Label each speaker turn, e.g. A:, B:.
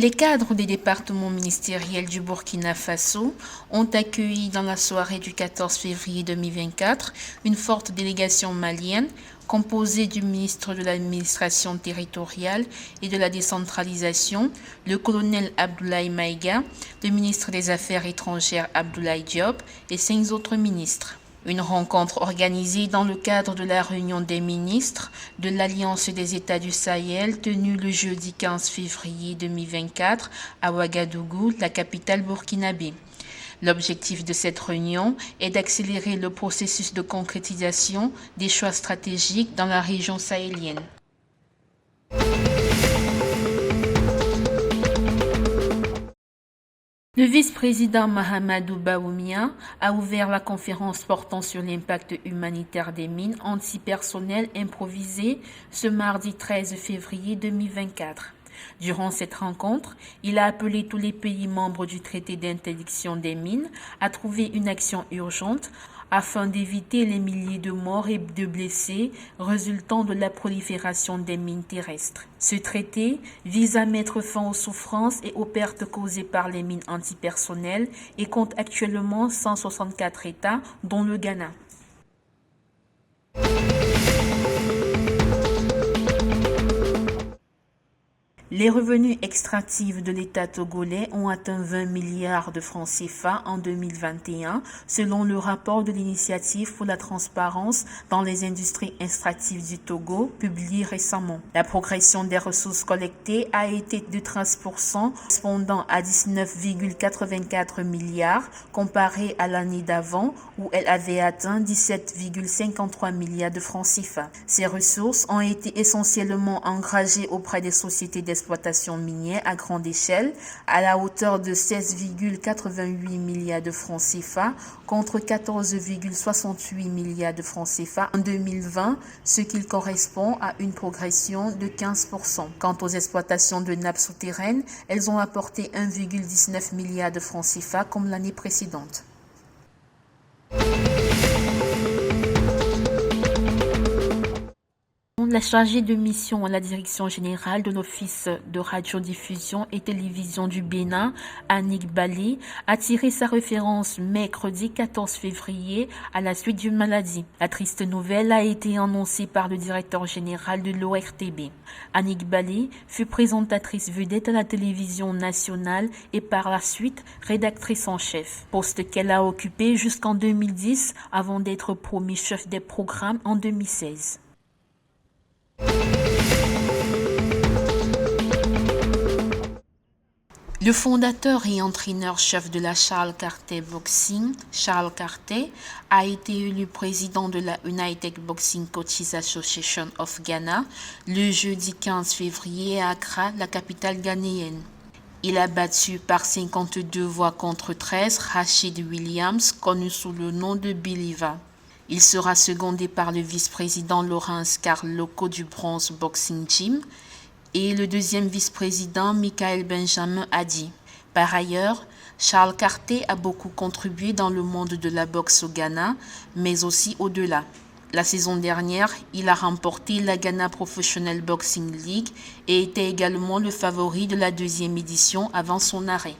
A: Les cadres des départements ministériels du Burkina Faso ont accueilli dans la soirée du 14 février 2024 une forte délégation malienne composée du ministre de l'administration territoriale et de la décentralisation, le colonel Abdoulaye Maïga, le ministre des Affaires étrangères Abdoulaye Diop et 5 autres ministres. Une rencontre organisée dans le cadre de la réunion des ministres de l'Alliance des États du Sahel tenue le jeudi 15 février 2024 à Ouagadougou, la capitale burkinabé. L'objectif de cette réunion est d'accélérer le processus de concrétisation des choix stratégiques dans la région sahélienne. Le vice-président Mahamadou Bawumia a ouvert la conférence portant sur l'impact humanitaire des mines antipersonnelles improvisées ce mardi 13 février 2024. Durant cette rencontre, il a appelé tous les pays membres du traité d'interdiction des mines à trouver une action urgente afin d'éviter les milliers de morts et de blessés résultant de la prolifération des mines terrestres. Ce traité vise à mettre fin aux souffrances et aux pertes causées par les mines antipersonnelles et compte actuellement 164 États, dont le Ghana. Les revenus extractifs de l'État togolais ont atteint 20 milliards de francs CFA en 2021, selon le rapport de l'Initiative pour la transparence dans les industries extractives du Togo, publié récemment. La progression des ressources collectées a été de 13%, correspondant à 19,84 milliards, comparé à l'année d'avant, où elle avait atteint 17,53 milliards de francs CFA. Ces ressources ont été essentiellement engagées auprès des sociétés d'exploitation minière à grande échelle à la hauteur de 16,88 milliards de francs CFA contre 14,68 milliards de francs CFA en 2020, ce qui correspond à une progression de 15%. Quant aux exploitations de nappes souterraines, elles ont apporté 1,19 milliard de francs CFA comme l'année précédente. La chargée de mission à la direction générale de l'Office de radiodiffusion et télévision du Bénin, Annick Bali, a tiré sa référence mercredi 14 février à la suite d'une maladie. La triste nouvelle a été annoncée par le directeur général de l'ORTB. Annick Bali fut présentatrice vedette à la télévision nationale et par la suite rédactrice en chef, poste qu'elle a occupé jusqu'en 2010 avant d'être promue chef des programmes en 2016. Le fondateur et entraîneur-chef de la Charles Carter Boxing, Charles Carter, a été élu président de la United Boxing Coaches Association of Ghana le jeudi 15 février à Accra, la capitale ghanéenne. Il a battu par 52 voix contre 13 Rashid Williams, connu sous le nom de Biliva. Il sera secondé par le vice-président Lawrence Carloco du Bronze Boxing Gym et le deuxième vice-président Michael Benjamin Hadi. Par ailleurs, Charles Carter a beaucoup contribué dans le monde de la boxe au Ghana, mais aussi au-delà. La saison dernière, il a remporté la Ghana Professional Boxing League et était également le favori de la deuxième édition avant son arrêt.